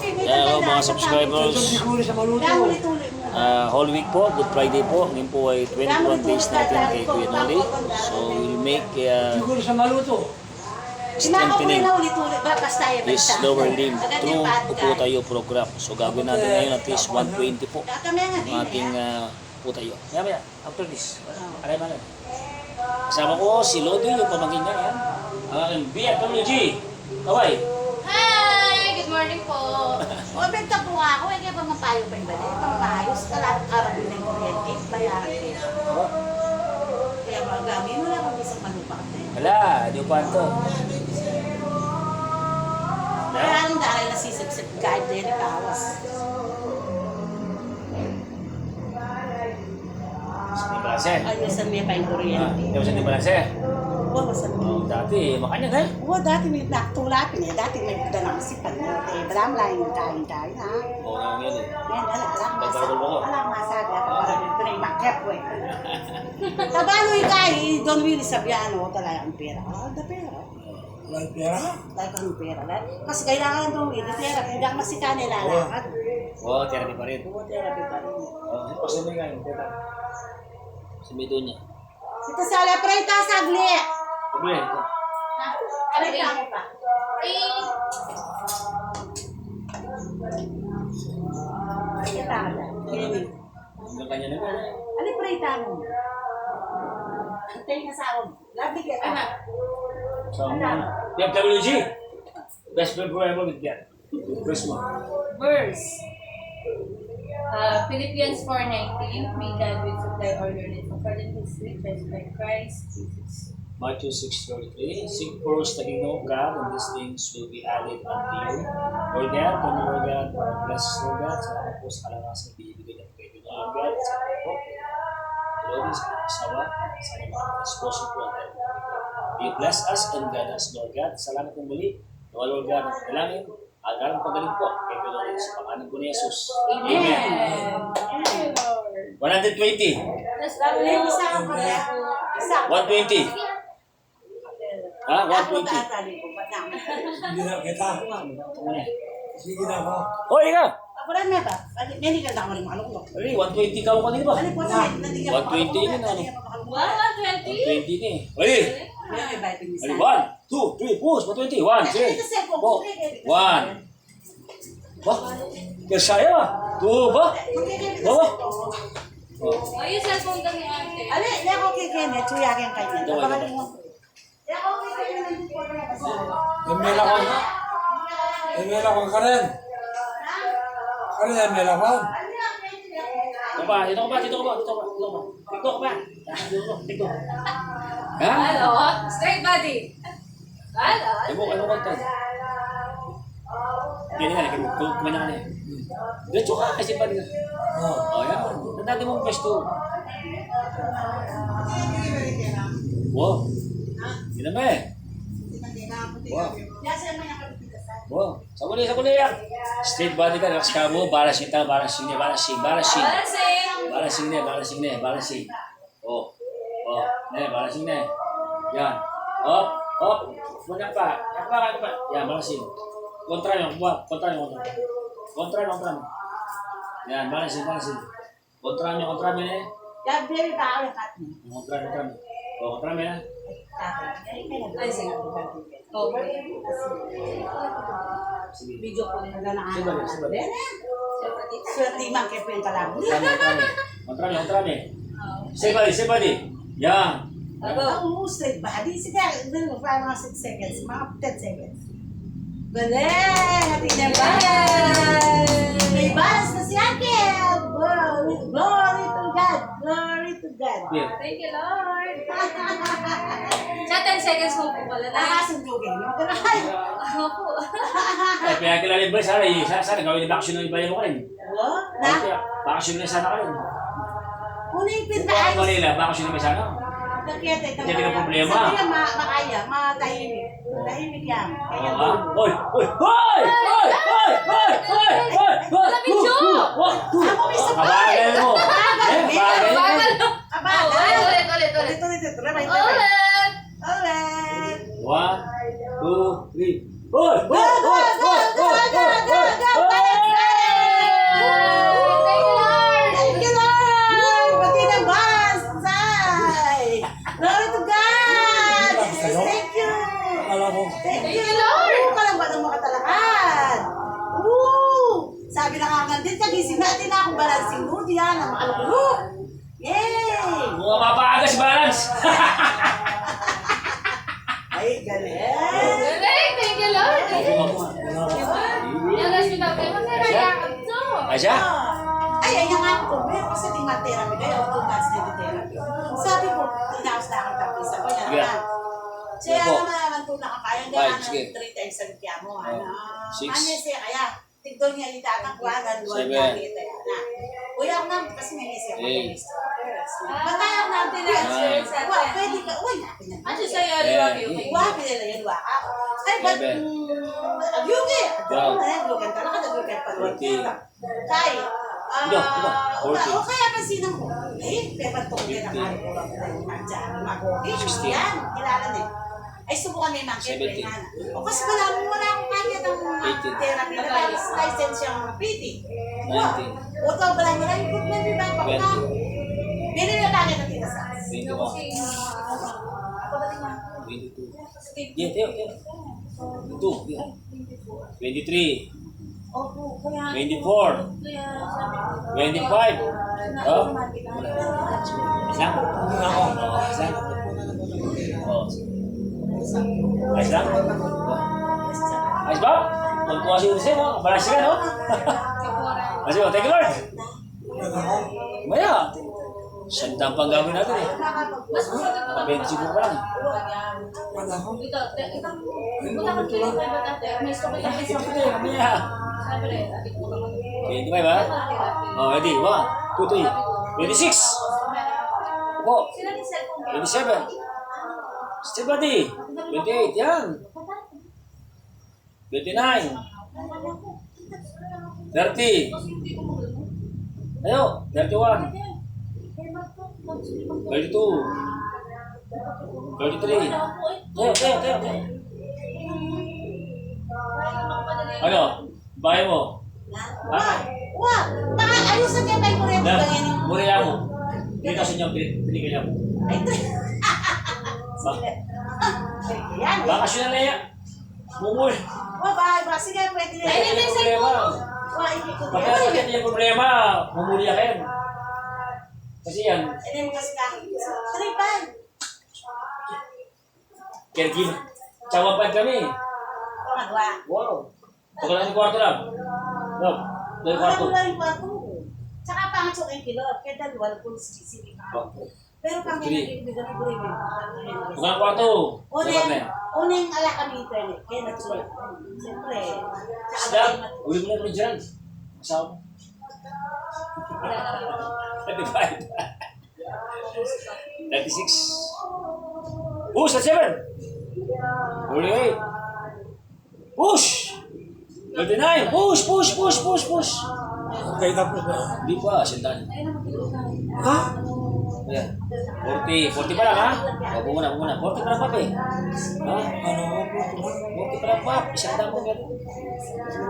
Hello mga subscribers. Whole week po, Good Friday po. Ngayon po ay 21 days natin kay Kuya Noli. So we'll make strengthening this lower limb through Upo Tayo program. So gagawin natin ngayon at least 120 po ang ating Upo Tayo. Maya, after this. Aray. Kasama ko si Lodi, yung pamangkin niya. Yan. Ang aking BFWG. Kaway. Hi! Good morning po. O, benta po ako. Eh, kaya pa mapayo pa yung bali. Pangayos. Kalat araw din yung kuryente. Bayaran ko. Kaya magamin mo lang kung isang malupa ka tayo. Hala, di ko to. Kaya ang dahil nasisip-sip guide din ang kawas. Sa balase. Ay, sa may pa yung kuryente. Di ba sa di balase? Oo, basta mo. Dati, makanya na. Oo, dati may naktulapin eh. Dati may dalang sipan. Eh, balam lang yung kain-kain ha. Oo na yan eh. Yan, alam Nagbarabal mo ko. masabi. Parang pinag-makep ko eh. Tabano yung kain, Don Willie Sabiano, talaga ang pera. Da pera. Walang pera? Talaga ang pera. Kasi kailangan Don Willie, pera. Hindi ako masika nilalakad. Oo, therapy pa rin. Oo, therapy pa rin. Oo, pasabi nga yun. Sabi doon niya. Ito sa Lepreta, sagli. Sabi ito. Ano mo pa? Ito ka na. Hanggang kanya na nga. Ano preta mo? Antay nga sa ako. Labi ka ka. So, BFWG. Best friend forever with God. First one. Verse. Philippians 4:19, we died with supply orderly according to His riches by Christ Jesus. Matthew 6:33. Seek first the kingdom of God, and these things will be added unto you. Lord God, thank you, Lord God, for bless us, Lord God. Salamat po sa kalakasan na binibigay niyo kay Lord God. Salamat po. Lord, sa asawa, sa mga esposo po at be bless us and guide us, Lord God. Salamat po muli. Nawa, Lord God, ang panalangin. Agarang pagaling po kay Lord sa pangalan po ni Jesus. Amen. 120. Let's go. Isa ka pa rin. Isa. 120. Ha? Ako 120. tatali ko. Ba't naman? Hindi na kita. Sige na ako. Hoy, ikaw! Ako rin may ba? Hindi ka na ako rin makaluklo. Ay, 120 ka kanina ba? Ano po na? 120 yun, ano? Wow, 120. 120 ni. Hoy! May vitamin Ay, 1, 2, 3, push. 120. 1, 3, 4, 1. Ba? Kasaya ba? 2 ba? Ba? Oh, yung cellphone ka ni ate. Ali, hindi ako kay Kenneth. Suya kang kanya. Ito, Kapag ito. mo. Hindi ako kay Kenneth. Nandito ko na kasi. Emela ko. Emela ko ka rin. Ka rin, emela ko. Dito ba? Dito ba? Dito ba? Dito ba? Dito ba? Dito ba? Dito. Ha? Hello? Straight body. Hello? Ano kanta? Kaya nga, kumanya ka na eh. Diretso ka kasi pa rin. Oo. O, yan. Nandati mong pwesto. Wow. Hindi naman eh. Wow. Wow. Sabuli yan. Straight body ka, relax ka mo, balancing. Balancing. Oh. Balancing na eh. Yan. Up. Muna pa. Yan, balancing. Kontra mo. Yan, balancing. Kontra mo eh. Yan, baby, baka ulit kat mo. Kontra mo eh. Ay, sige. Okay. Sige. Video ko nila na. Sige. Swerte man kayo po yung kalang. Kontra mo. Say body. Yan. Ang straight body. Sige, dito pa mga 6 seconds. Mga 10 seconds. Galing! Ating na ba? May balance na si Ate! Glory to God! Here. Thank you, Lord. Sa 10 seconds mo po pala na. Nakasundugin. Yung magkakahay. Ako po. Ay, kaya kilala yung boy, sana gawin yung bakasyon ng iba mo ka rin. Na? Bakasyon na sana ka rin. Una yung Kung pinta ako Manila, bakasyon na may sana. Hindi ka problema. Sabi niya, makaya, matahimik. Tahimik yan. Kaya Hoy! Wala video! Ako may sabay! Kabagal mo! Bagal. Kabagal! Ulit. Ulit. Ulit. 1, 2, 3. Hoy! Go! balancing mood yan, ang makalukulo. Yay! Mga mapaaga si Balance. Ay, galing. Galing! Thank you, Lord! Yung hospital kayo, magkakayakap to. Ay siya? Ay, ay, nga ako problema kasi di ma-therapy kayo, 2 months na di therapy. Sabi ko, tinaos na akong therapy. Sabi ko, yan Sige. naman. Siya Sige po. naman tulak ka kaya, Bye, gano'n sige. 3 times sa lupya mo. Ano? 6. Ano siya kaya? Tigdol niya itatakwagan, luwag 7. niya kita yan. Kuya ako naman, kasi may nisi ako. 8. Batay ako naman, Nine. Wa, pwede ka, uy, natin na. Ano sa'yo, Ariwagi? Wa, pinala yan, wa ka. Ay, ba't, Seven. agyugi. Twelve. Agyugan ka, nakadagyugan pa. Fourteen. Kay, Ido. 14. o kaya pansinan ko, pepan tong yan ang ano ko lang nandiyan, mag-okay, yan, kilala na eh. Ay, subukan na yung market, 17. O kasi wala akong kanya ng 18. therapy na license yung PT. 19. O ito, wala nila yung equipment, di ba? Baka 20. Bili na bakit ang tita sa 21. Ako ba tingnan? 22. Yeah, Teo. 22. 23. Opo, kaya... 24. Kaya sabi ko... 25. Oh. Isang? Hindi ako. Oh, isang. Oh. Ayos lang? Ayos ba? Tuntua si Jose, no? Balas ka, no? Ayos ba? Thank you, Lord. Yan ako. Maya. Sandang pang gawin natin eh. Mas masagot ko. 25 pa lang. Yan ako. Ito, punta ka kaya ba dati? May story na Ito tayo, mamaya. Sabi rin, adik mo naman. 25 ba? Oh, ready? 1, 2, 3. 26. Opo. Sila ni cellphone. 27. Still body. 28. Yan. 29. 30. Ayo. 31. 32. 33. Tayo. Ano? Bahay mo? Wa, baka ayusan niya may kurento Na, ganyan. muriya mo. Dito sa inyo, pinigyan mo. Ay, yan. Bakasyon na yan. Mumul. Wa, ba, sige, pwede na. Ay, Yan may yung problema. Wa, hindi ko. Pagka sakit yung problema, mumuli ka yan. Kasi yan, Hindi mo kasi kahit. Salipan. caregiver. Tsawapan kami. Pangagawa. Wow. Pagkalaan yung kwarto lang. No, yung kwarto. Wala rin kwarto. Tsaka pangatsok yung kilo. Kaya dalawa kung sisili ka. Pero pang Three. hindi ko rin. Pagkalaan kwarto. Dapat na yan. Unang ala kami internet. Kaya nagsulat. Siyempre. Isda. Uli mo na ito dyan. Asawa mo. 35. 36. Push at 7. 48. Push. 39. Push. Okay, tapos na. Hindi pa, sindan. Ha? Ayan. 40 pa lang ha? O, bumuna. 40 pa lang pap eh. Ha? Ano ako po? 40 pa lang pap. Isang damo nga. Ano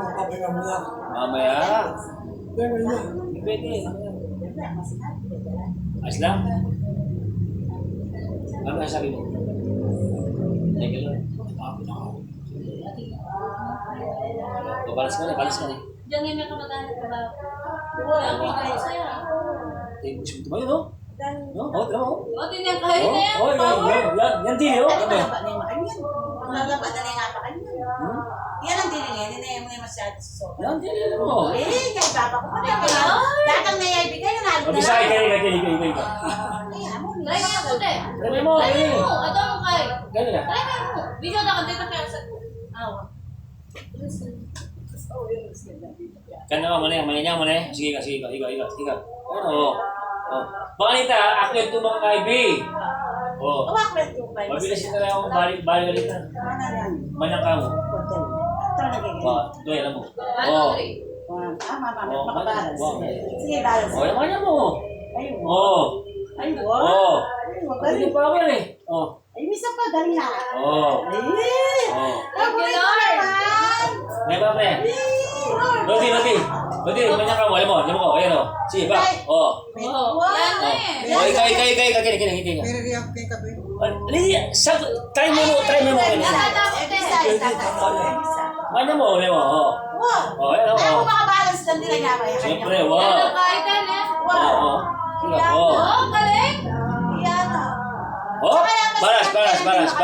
ang kape ka muna? Mamaya. Dahil niya. Pwede. Ayos lang. Ano ang sabi mo? Thank you, Lord. Balas ka na. Diyan yung may kamag-anak ka ba? Wala akong kayo sa'yo. Tayo mo siya tumayo, no? No? Oh, tama mo. O, tingnan kayo na yan. Power. Yan din, oh. Ano Ano? ba na yung makanyan? Malaba na yung makanyan. Hmm? Yan ang diling yan. Hindi mo yung masyado sa sopa. Yan din, mo. Eh, kay Papa ko pa Ay, wala. Datang nayaybi kayo na. Mabisay ka rin, Ay, amo. Try mo yan, puti. Try mo, Try eh. mo. Ito mo kayo. Ganun na. Try mo. Video na kang dito kaya sa... Awa. Kano mo na, mananya mo na. Sige ka. Ano? Oh. Pangalita, ako yung tumang kaibi. Oh. Awak ba ito ba? Mabilis ito lang akong balik na. Ano yan? Manang ka mo. Hotel. Ito na ganyan. Oh, doy, alam mo. 1, 2, 3. Mama, Oh, makabalas. wow. Sige, balas. Oh, yung manya mo. Ayun. Oh. Ay, wow. Oh. Ay, Ano magaling. pa ako yan eh. Oh. Ay, misa pa, galing na. Oh. Ay, Oh. Thank you, Lord. May ba, pre? Lodi, manya ka mo. Alam mo, ayan o. Sige, ba? Oh. Oh, yan na eh. Oh, ikaw. Kini. Pero di ako kay kape. Try mo. Manya mo, alam mo. Oh. Wow. Oh, ayan o. Ay, ako makabalance lang nila nga ba? Siyempre, Yan wow. na kayo Oh. Oh, galing! Piano. Oh, balas na yan. Balas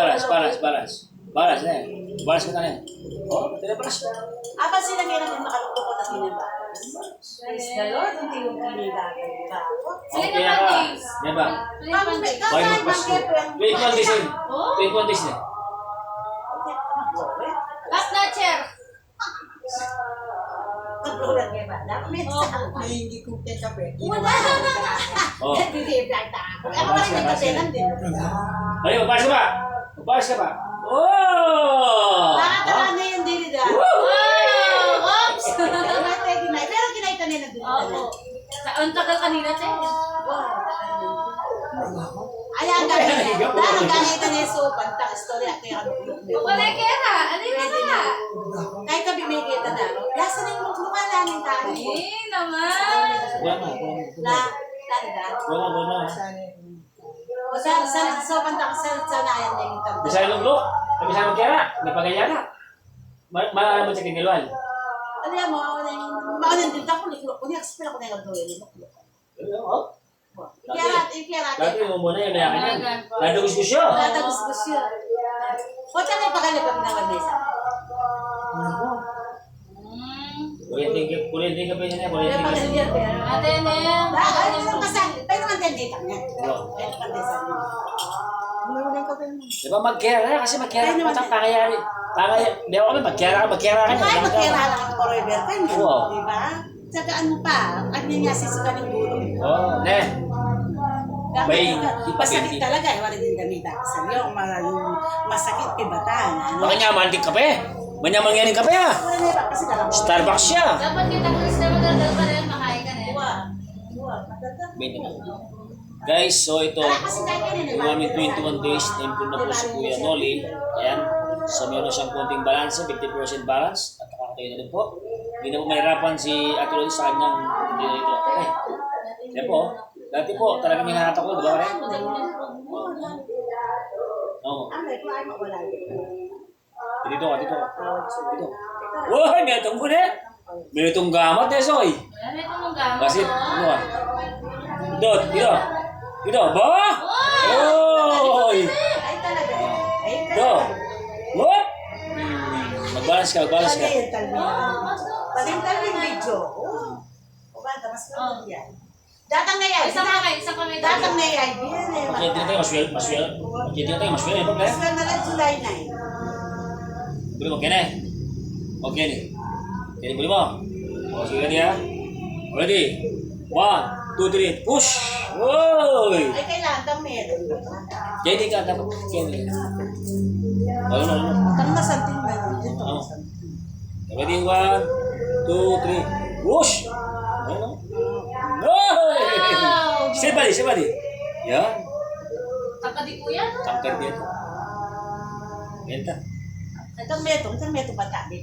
ka na yan. Oh, pati na balas. Apa sila ngayon ang nakalukot na tinabalas? Praise the Lord, unti-unti bagay, di ba? Sige Okay, naman, ah. Dave. Yan ba? Why mo Pasko? 21 days yun. 21 days na. Last na, chair. Paglulat kayo ba? Dapat may Oh. Ay, hindi ko kape. Wala. Oh. Hindi, ako pa rin nagkasilan din. Ay, magbalas ka ba? Magbalas ka ba? Oh! Nakakala na yung dili da. Wow! Oops! Pero kinaita nila dili da. Oo. Ang tagal kanina, te. Ayan, ganito. Dahil ganito na yung sopan, ta istorya kaya Wala kera. Ano yun na? kahit kami may kita na. Lasa na yung mukha namin tayo. Eh, naman. Wala na. Wala. O sa sopan ta sa nayan na yung tanda. Bisa ilong lo. Bisa magkira. Hindi pa ganyan na. Maalaman sa kinilwan. Ano yan mo? Maunan din ako. Kunya kasi pala ko na yung gawin. Oh. Ikira. Dati mo muna yung nayakin yan. Nadugos-gos yun. Natagos-gos yun. O tala pagalipag na Vanessa. Kulitin ka pa niya. Kaya Kulitin ka. pagalipag pero. Ate, Nel. Dahil isang kasal. Pero naman din dito niya. Pero kandesa niya. Di ba magkira na? Kasi magkira ka patang pangayari. Di ako kami magkira ka Kaya niya. magkira lang ang forever ka niya. Oo. Diba? Tsaka ano pa, ano niya sisuka ng gulo. Oh, ne. Bay, Masakit talaga, wala din gamita. Sabi yung masakit kibatan. Baka nyaman din kape. Manyaman nga rin kape ha. Wala na iba kasi kalang. Starbucks siya. Dapat kita ko sa madaldal pa rin. Makain ka na. Guys, so ito, Wala kasi kaya yung aming 21 days, na-improve na po si Kuya Noli. Ayan. So meron siyang konting balance, 50% balance. At nakakatayo na rin po. Hindi na po mahirapan si Ate Loli sa kanyang hindi na ito. Okay. Yan po. Dati po, talagang hinahatak ko, di ba pare? Oo. Dito ka, dito ka. Dito. Wow, may itong muna. May itong gamat eh, soy. Wala na itong gamit. Kasi, ano ka? Dito. Dito, ba? Oy! Ay talaga. Ay Dito. What? Magbalance ka. Pasintal yung video. O ba, mas lang yan. Datang na yan. Isang kami. Datang na yan. Makikita na tayo, maswel. Makikita na tayo, maswel. Ano ba? Mas na lang July 9. Buli mo, kene. Okay, ni. Kene, buli mo. O, sige ready ha. Ready. 1, 2, 3, push! Woy! Ay, kailangan kang meron. Jadi ka dapat kene. Ano. Tang masanting meron. Dito Ano? masanting. Ready, 1, 2, 3, push! Ano? No! Sebali. Yan. Takadi ko yan. Tangkad dia. Benta. Itong meto ba tabi?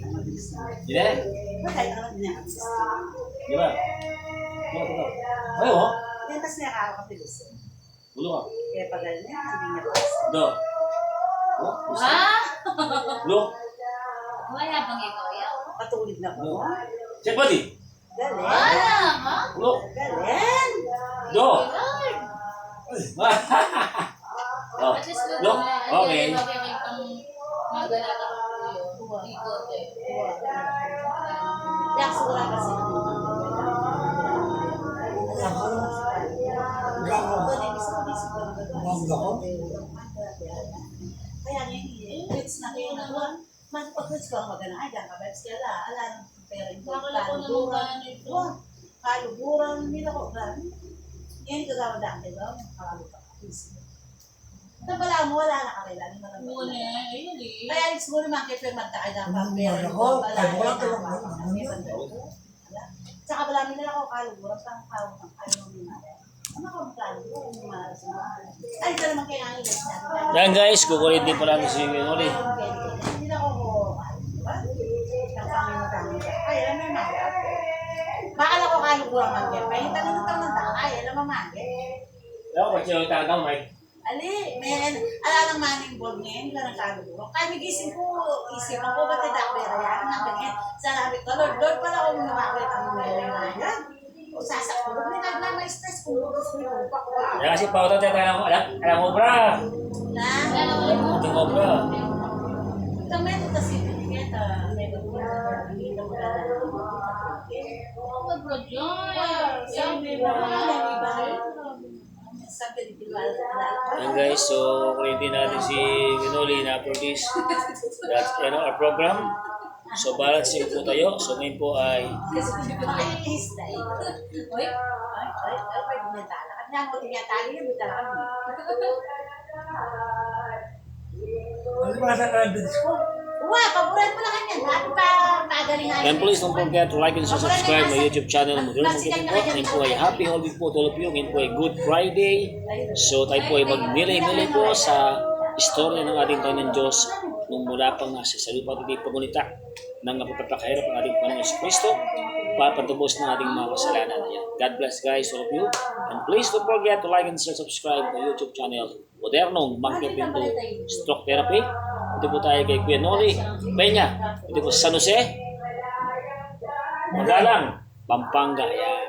Jadi, Bakit naman niya? di ba? Ano? Ayo. Yan kasi nakakapabilis. Bulu ka. Kaya pag ganyan, hindi niya pas. Do. Oh, Ha? Bulu. Wala bang ito? Patulid na po. Sebali. Galing. Wala, ha? Bulu. Galing. Do. Lord. Oh. At least good Look. na. Okay. Bagay pang magalala ko yun. Dito, te. Kaya sura kasi. Kaya ngayon, it's na kayo na doon. Pag-quits ko ang magana, ay, dyan ka, Bebs, kaya ala ng pera yung Bakala ko naman gaano ito. kaluburan, hindi na ko, yan yung gagawin dati, kaluburan. Tabala mo, wala na ka rin, ano naman. Muna, ayun eh. Kaya siguro naman kayo magtaay ng pera. Tsaka wala nila ako kaluburan, pang kaluburan, ayaw mo na. Ano ka magkaluburan, hindi malas mo. Ay, ito naman kailangan ilas natin. Yan guys, kukulit din po namin si Kuya Noli. Hindi na ako ay, alam mo yung bakala ko kaluburan man yan. Kaya yung tanong ng tao, ay, alam mo man. Ako, pag siya yung talagang mic. Ali, ala ng maning board ngayon, ka ng kaluburan. Kaya nagising ko, isip ako, ba't ito ako yan? Ganyan. Salamat ko, Lord, pala ako namakit ang mga yan. O sasak ko, may nagla may stress Kaya kasi pautot tayo alam mo, bra. Na? Ating obra. Kami ito kasi kita. May pagkakita mo na Bro John. sabi mo na iba. Sabi dito And guys, so kulitin natin si Winoli na produce that our program. So balancing po tayo. So ngayon po ay Ano ba sa candidates ko? Wah, paboran mo lang kanya. Dati pa kagalingan. and please don't forget to like and subscribe my YouTube channel. Modern Marketing po. Ngayon po ay happy holiday po to all of you. Ngayon po ay Good Friday. So tayo po ay magnilay-nilay po sa istorya ng ating Panginoon Diyos nung mula pang nasa sa lupa at pagunita ng napapagkakahirap ng ating Panginoon Kristo papatubos ng ating mga kasalanan. Ayan. God bless guys, all of you. And please don't forget to like and subscribe my YouTube channel. Modernong Marketing to Stroke Therapy. Ito po tayo kay Kuya Noli Peña. Ito po sa San Jose, Magalang, Pampanga. Ayan.